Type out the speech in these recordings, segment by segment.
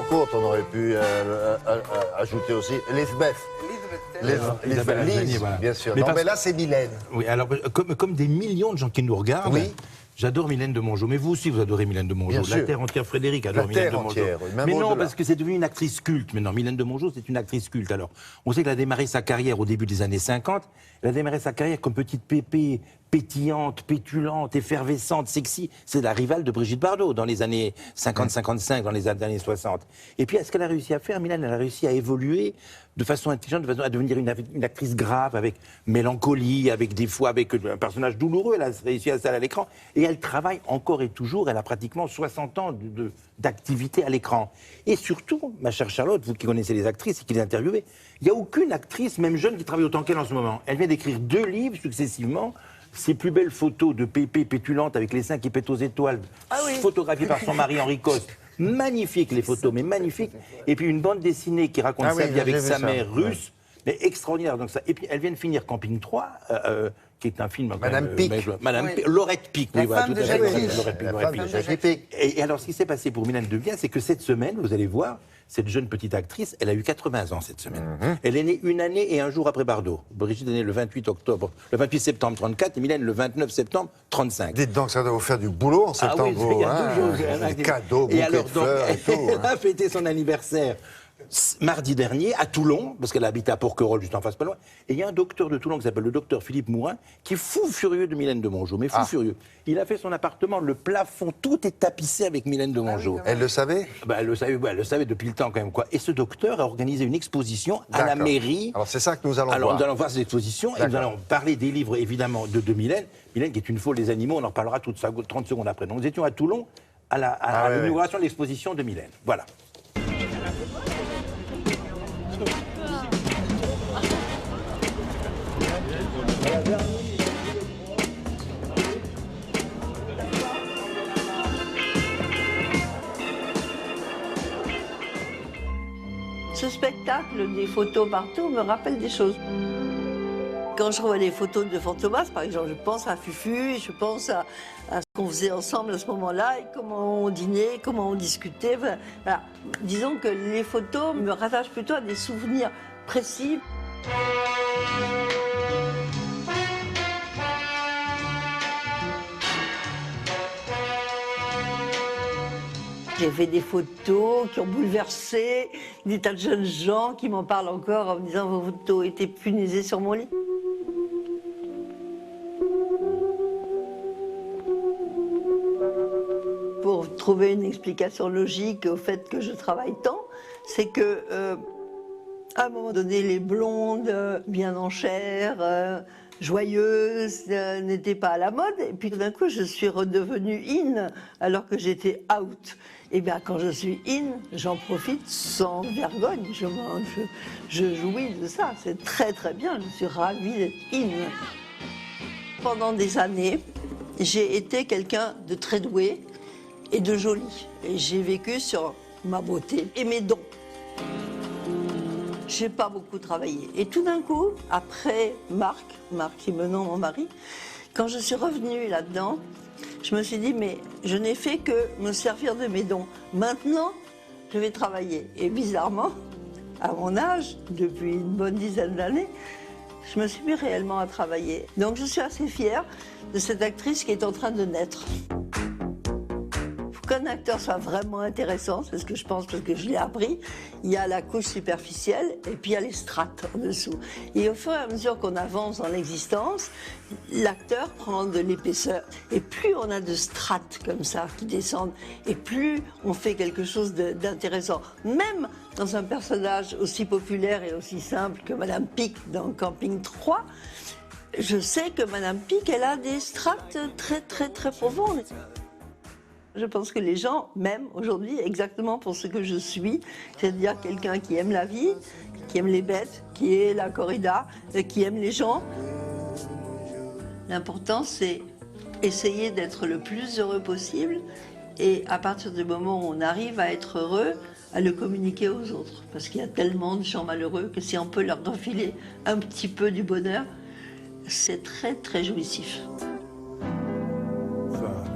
Courte, on aurait pu ajouter aussi Lisbeth. Lise, bien sûr. Mais là, c'est Mylène. Oui, alors, comme des millions de gens qui nous regardent, oui. J'adore Mylène de Mongeau. Mais vous aussi, vous adorez Mylène de Mongeau. La terre entière, Frédéric adore Mylène de Mongeau. Mais non, parce que c'est devenu une actrice culte maintenant. Mylène de Mongeau, c'est une actrice culte. Alors, on sait qu'elle a démarré sa carrière au début des années 50. Elle a démarré sa carrière comme petite pépé, pétillante, pétulante, effervescente, sexy. C'est la rivale de Brigitte Bardot dans les années 50-55, dans les années 60. Et puis, ce qu'elle a réussi à faire, Mylène, elle a réussi à évoluer de façon intelligente, de façon à devenir une actrice grave, avec mélancolie, avec des fois avec un personnage douloureux. Elle a réussi à ça à l'écran. Et elle travaille encore et toujours. Elle a pratiquement 60 ans d'activité à l'écran. Et surtout, ma chère Charlotte, vous qui connaissez les actrices et qui les interviewez, il n'y a aucune actrice, même jeune, qui travaille autant qu'elle en ce moment. Elle vient d'écrire 2 livres successivement. Ses plus belles photos de pépé pétulante avec les seins qui pètent aux étoiles, photographiées par son mari Henri Coste. Magnifiques les photos, mais magnifiques. Et puis une bande dessinée qui raconte sa vie avec sa mère russe, mais extraordinaire. Donc ça. Et puis elle vient de finir Camping 3, qui est un film... Madame Pic. Laurette Pic. La femme de Jacques Pic. Et alors ce qui s'est passé pour Mylène Devienne, c'est que cette semaine, vous allez voir, cette jeune petite actrice, elle a eu 80 ans cette semaine. Elle est née 1 année et 1 jour après Bardot. Brigitte est née le 28 septembre 34 et Mylène le 29 septembre 35. Dites donc, ça doit vous faire du boulot en septembre. Ah oui, il y a des cadeaux, bouquets de fleurs et tout. Elle a fêté son anniversaire mardi dernier à Toulon, parce qu'elle habite à Porquerolles, juste en face, pas loin. Et il y a un docteur de Toulon qui s'appelle le docteur Philippe Mourin, qui est fou furieux de Mylène de Mongeau, mais fou furieux. Il a fait son appartement, le plafond, tout est tapissé avec Mylène de Mongeau. Elle le savait? Elle le savait depuis le temps quand même, quoi. Et ce docteur a organisé une exposition à la mairie. Alors c'est ça que nous allons voir. Alors nous allons voir cette exposition et nous allons parler des livres, évidemment, de Mylène. Mylène qui est une folle des animaux, on en reparlera 30 secondes après. Donc nous étions à Toulon à l'inauguration de l'exposition de Mylène. Voilà. Ce spectacle, des photos partout, me rappelle des choses. Quand je revois des photos de Fantomas, par exemple, je pense à Fufu, je pense à ce qu'on faisait ensemble à ce moment-là, et comment on dînait, comment on discutait. Voilà. Disons que les photos me rattachent plutôt à des souvenirs précis. J'ai fait des photos qui ont bouleversé des tas de jeunes gens qui m'en parlent encore en me disant « vos photos étaient punaisées sur mon lit ». Pour trouver une explication logique au fait que je travaille tant, c'est que à un moment donné, les blondes, bien en chair, joyeuses, n'étaient pas à la mode. Et puis tout d'un coup, je suis redevenue in alors que j'étais out. Et bien quand je suis in, j'en profite sans vergogne. Je jouis de ça. C'est très très bien. Je suis ravie d'être in. Pendant des années, j'ai été quelqu'un de très doué et de joli. Et j'ai vécu sur ma beauté et mes dons. J'ai pas beaucoup travaillé. Et tout d'un coup, après Marc qui est maintenant mon mari, quand je suis revenue là-dedans, je me suis dit, mais je n'ai fait que me servir de mes dons. Maintenant, je vais travailler. Et bizarrement, à mon âge, depuis une bonne dizaine d'années, je me suis mis réellement à travailler. Donc je suis assez fière de cette actrice qui est en train de naître. Qu'un acteur soit vraiment intéressant, c'est ce que je pense parce que je l'ai appris, il y a la couche superficielle et puis il y a les strates en dessous. Et au fur et à mesure qu'on avance dans l'existence, l'acteur prend de l'épaisseur. Et plus on a de strates comme ça qui descendent, et plus on fait quelque chose d'intéressant. Même dans un personnage aussi populaire et aussi simple que Madame Pic dans Camping 3, je sais que Madame Pic, elle a des strates très très très profondes. Je pense que les gens m'aiment aujourd'hui exactement pour ce que je suis, c'est-à-dire quelqu'un qui aime la vie, qui aime les bêtes, qui est la corrida, qui aime les gens. L'important, c'est essayer d'être le plus heureux possible Et à partir du moment où on arrive à être heureux, à le communiquer aux autres. Parce qu'il y a tellement de gens malheureux que si on peut leur refiler un petit peu du bonheur, c'est très, très jouissif.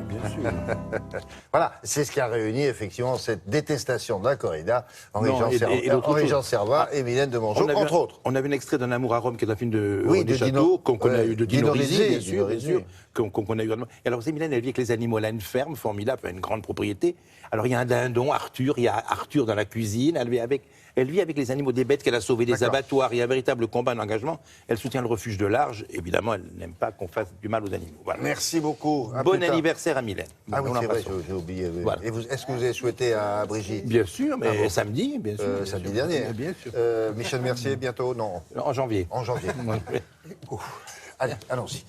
Bien sûr. Voilà, c'est ce qui a réuni effectivement cette détestation de la corrida, Henri-Jean Servat et Mylène de Mongeau, entre autres. On avait un extrait d'un Amour à Rome, qui est un film de de Château, qu'on a eu de Dino Risi, bien sûr, Risi. qu'on a eu également. Et alors, c'est Mylène, elle vit avec les animaux, elle a une ferme formidable, une grande propriété. Alors, il y a un dindon, Arthur, il y a Arthur dans la cuisine, elle vit avec les animaux, des bêtes qu'elle a sauvées, des abattoirs, il y a un véritable combat, un engagement. Elle soutient le refuge de l'Arge, évidemment, elle n'aime pas qu'on fasse du mal aux animaux. Voilà. Merci beaucoup. Bon anniversaire à Mylène. Ah oui, c'est vrai, j'ai oublié. Voilà. Et est-ce que vous avez souhaité à Brigitte? Bien sûr, mais samedi, bien sûr. Samedi dernier. Bien sûr. Michel Mercier, bientôt? Non. En janvier. En janvier. Allez, allons-y.